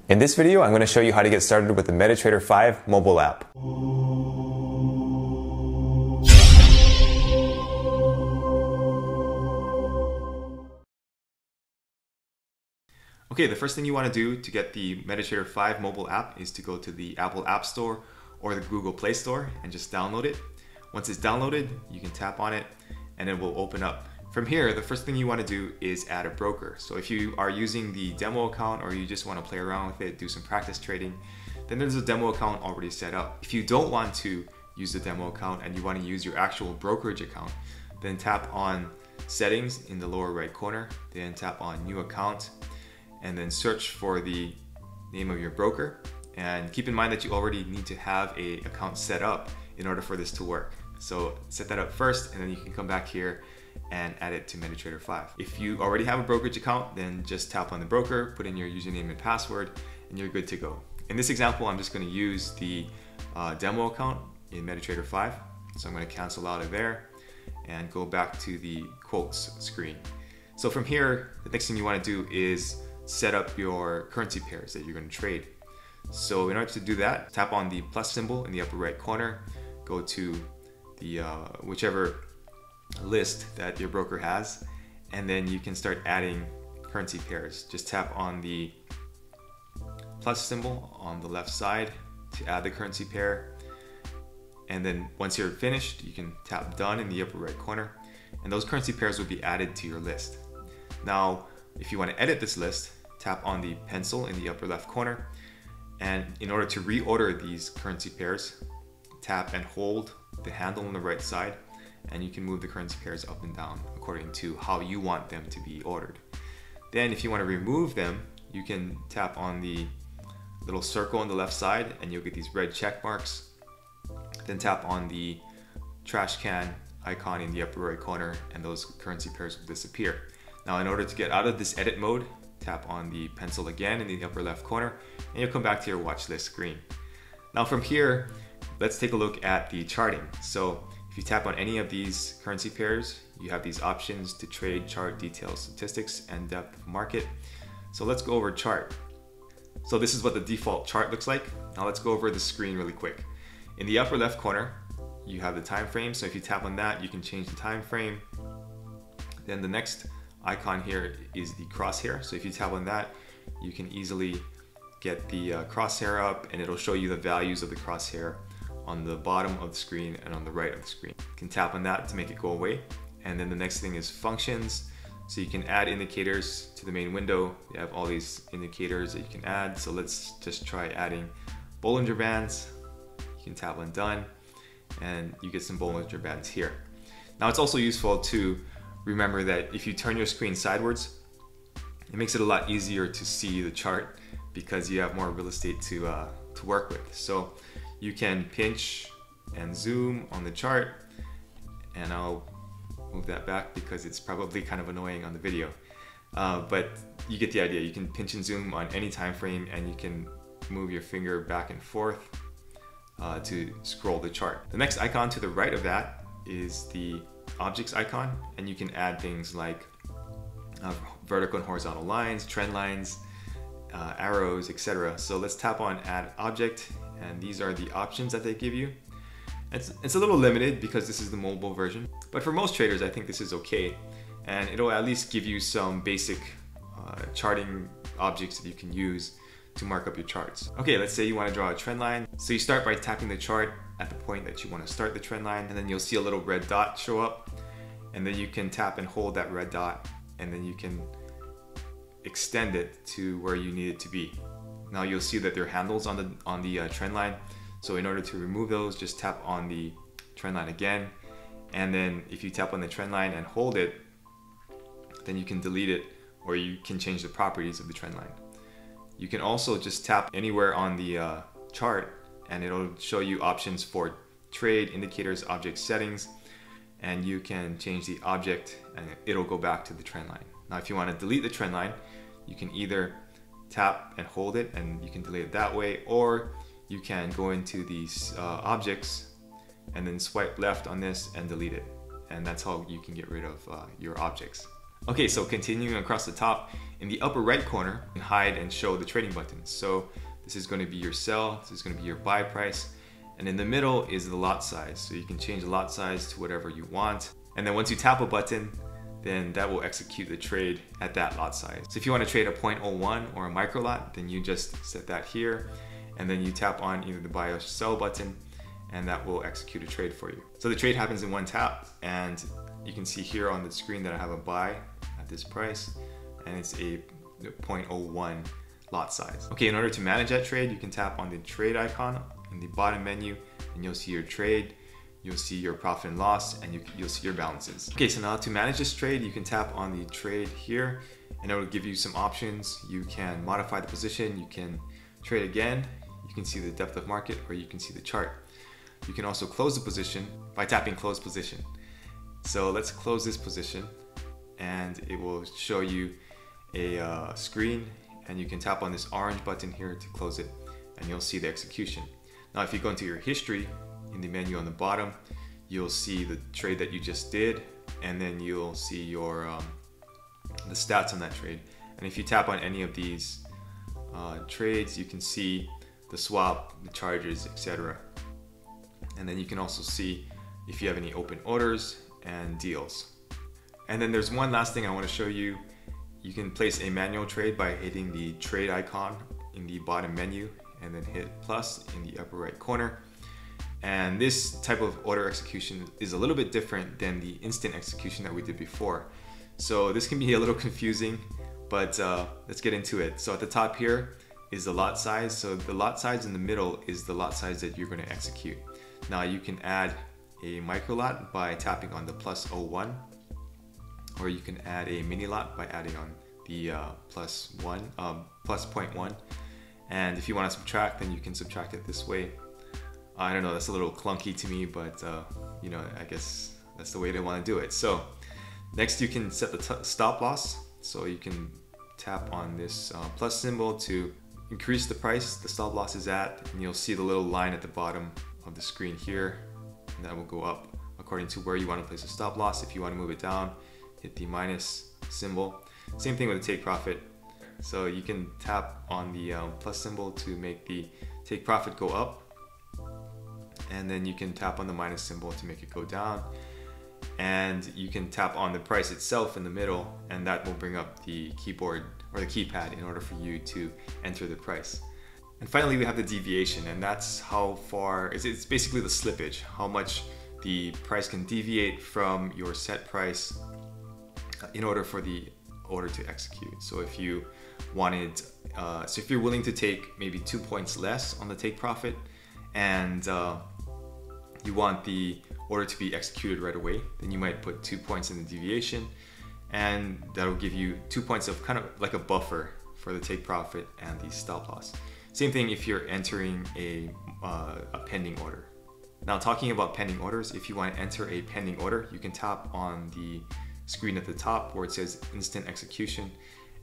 In this video, I'm going to show you how to get started with the MetaTrader 5 mobile app. Okay, the first thing you want to do to get the MetaTrader 5 mobile app is to go to the Apple App Store or the Google Play Store and just download it. Once it's downloaded, you can tap on it and it will open up. From here, the first thing you want to do is add a broker. So if you are using the demo account or you just want to play around with it, do some practice trading, then there's a demo account already set up. If you don't want to use the demo account and you want to use your actual brokerage account, then tap on Settings in the lower right corner, then tap on New Account, and then search for the name of your broker. And keep in mind that you already need to have an account set up in order for this to work. So set that up first, and then you can come back here and add it to MetaTrader 5. If you already have a brokerage account, then just tap on the broker, put in your username and password, and you're good to go. In this example, I'm just going to use the demo account in MetaTrader 5. So I'm going to cancel out of there and go back to the quotes screen. So from here, the next thing you want to do is set up your currency pairs that you're going to trade. So in order to do that, tap on the plus symbol in the upper right corner, go to the whichever list that your broker has, and then you can start adding currency pairs. Just tap on the plus symbol on the left side to add the currency pair, and then once you're finished, you can tap done in the upper right corner, and those currency pairs will be added to your list. Now if you want to edit this list, tap on the pencil in the upper left corner, and in order to reorder these currency pairs, tap and hold the handle on the right side, and you can move the currency pairs up and down according to how you want them to be ordered. Then if you want to remove them, you can tap on the little circle on the left side and you'll get these red check marks. Then tap on the trash can icon in the upper right corner and those currency pairs will disappear. Now in order to get out of this edit mode, tap on the pencil again in the upper left corner and you'll come back to your watch list screen. Now from here, let's take a look at the charting. So if you tap on any of these currency pairs, you have these options to trade, chart, details, statistics, and depth of market. So let's go over chart. So this is what the default chart looks like. Now let's go over the screen really quick. In the upper left corner, you have the time frame. So if you tap on that, you can change the time frame. Then the next icon here is the crosshair. So if you tap on that, you can easily get the crosshair up and it'll show you the values of the crosshair on the bottom of the screen and on the right of the screen. You can tap on that to make it go away. And then the next thing is functions. So you can add indicators to the main window. You have all these indicators that you can add. So let's just try adding Bollinger Bands. You can tap on done and you get some Bollinger Bands here. Now it's also useful to remember that if you turn your screen sideways, it makes it a lot easier to see the chart because you have more real estate to work with. So you can pinch and zoom on the chart, and I'll move that back because it's probably kind of annoying on the video. But you get the idea. You can pinch and zoom on any time frame and you can move your finger back and forth to scroll the chart. The next icon to the right of that is the objects icon, and you can add things like vertical and horizontal lines, trend lines, arrows, etc. So let's tap on add object, and these are the options that they give you. It's a little limited because this is the mobile version, but for most traders I think this is okay, and it'll at least give you some basic charting objects that you can use to mark up your charts. Okay, let's say you want to draw a trend line. So you start by tapping the chart at the point that you want to start the trend line, and then you'll see a little red dot show up, and then you can tap and hold that red dot, and then you can extend it to where you need it to be. Now you'll see that there are handles on the trend line. So in order to remove those, just tap on the trend line again, and then if you tap on the trend line and hold it, then you can delete it, or you can change the properties of the trend line. You can also just tap anywhere on the chart and it'll show you options for trade, indicators, object settings, and you can change the object and it'll go back to the trend line. Now if you want to delete the trend line, you can either tap and hold it and you can delete it that way, or you can go into these objects and then swipe left on this and delete it, and that's how you can get rid of your objects. Okay, so continuing across the top, in the upper right corner, you can hide and show the trading buttons. So this is going to be your sell, this is going to be your buy price, and in the middle is the lot size. So you can change the lot size to whatever you want. And then once you tap a button, then that will execute the trade at that lot size. So if you want to trade a 0.01 or a micro lot, then you just set that here, and then you tap on either the buy or sell button, and that will execute a trade for you. So the trade happens in one tap, and you can see here on the screen that I have a buy at this price, and it's a 0.01 lot size. Okay, in order to manage that trade, you can tap on the trade icon in the bottom menu, and you'll see your trade, you'll see your profit and loss, and you'll see your balances. Okay, so now to manage this trade, you can tap on the trade here, and it will give you some options. You can modify the position, you can trade again, you can see the depth of market, or you can see the chart. You can also close the position by tapping close position. So let's close this position, and it will show you a screen, and you can tap on this orange button here to close it, and you'll see the execution. Now if you go into your history in the menu on the bottom, you'll see the trade that you just did, and then you'll see your the stats on that trade. And if you tap on any of these trades, you can see the swap, the charges, etc. And then you can also see if you have any open orders and deals. And then there's one last thing I want to show you. You can place a manual trade by hitting the trade icon in the bottom menu, and then hit plus in the upper right corner. And this type of order execution is a little bit different than the instant execution that we did before. So this can be a little confusing, but let's get into it. So at the top here is the lot size. So the lot size in the middle is the lot size that you're going to execute. Now you can add a micro lot by tapping on the +01, or you can add a mini lot by adding on the +0.1. And if you want to subtract, then you can subtract it this way. I don't know, that's a little clunky to me, but you know, I guess that's the way they want to do it. So next you can set the stop loss. So you can tap on this plus symbol to increase the price the stop loss is at, and you'll see the little line at the bottom of the screen here, and that will go up according to where you want to place a stop loss. If you want to move it down, hit the minus symbol. Same thing with the take profit. So you can tap on the plus symbol to make the take profit go up, and then you can tap on the minus symbol to make it go down, and you can tap on the price itself in the middle, and that will bring up the keyboard or the keypad in order for you to enter the price. And finally, we have the deviation, and that's how far, it's basically the slippage, how much the price can deviate from your set price in order for the order to execute. So if you wanted, so if you're willing to take maybe 2 points less on the take profit, and you want the order to be executed right away, then you might put 2 points in the deviation, and that'll give you 2 points of kind of like a buffer for the take profit and the stop loss. Same thing if you're entering a pending order. Now, talking about pending orders, if you want to enter a pending order, you can tap on the screen at the top where it says instant execution,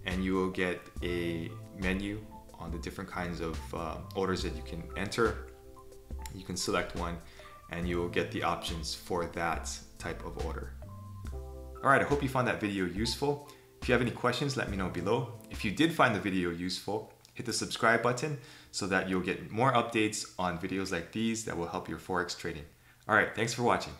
and you will get a menu on the different kinds of orders that you can enter. You can select one, and you will get the options for that type of order. All right, I hope you found that video useful. If you have any questions, let me know below. If you did find the video useful, hit the subscribe button so that you'll get more updates on videos like these that will help your Forex trading. All right, thanks for watching.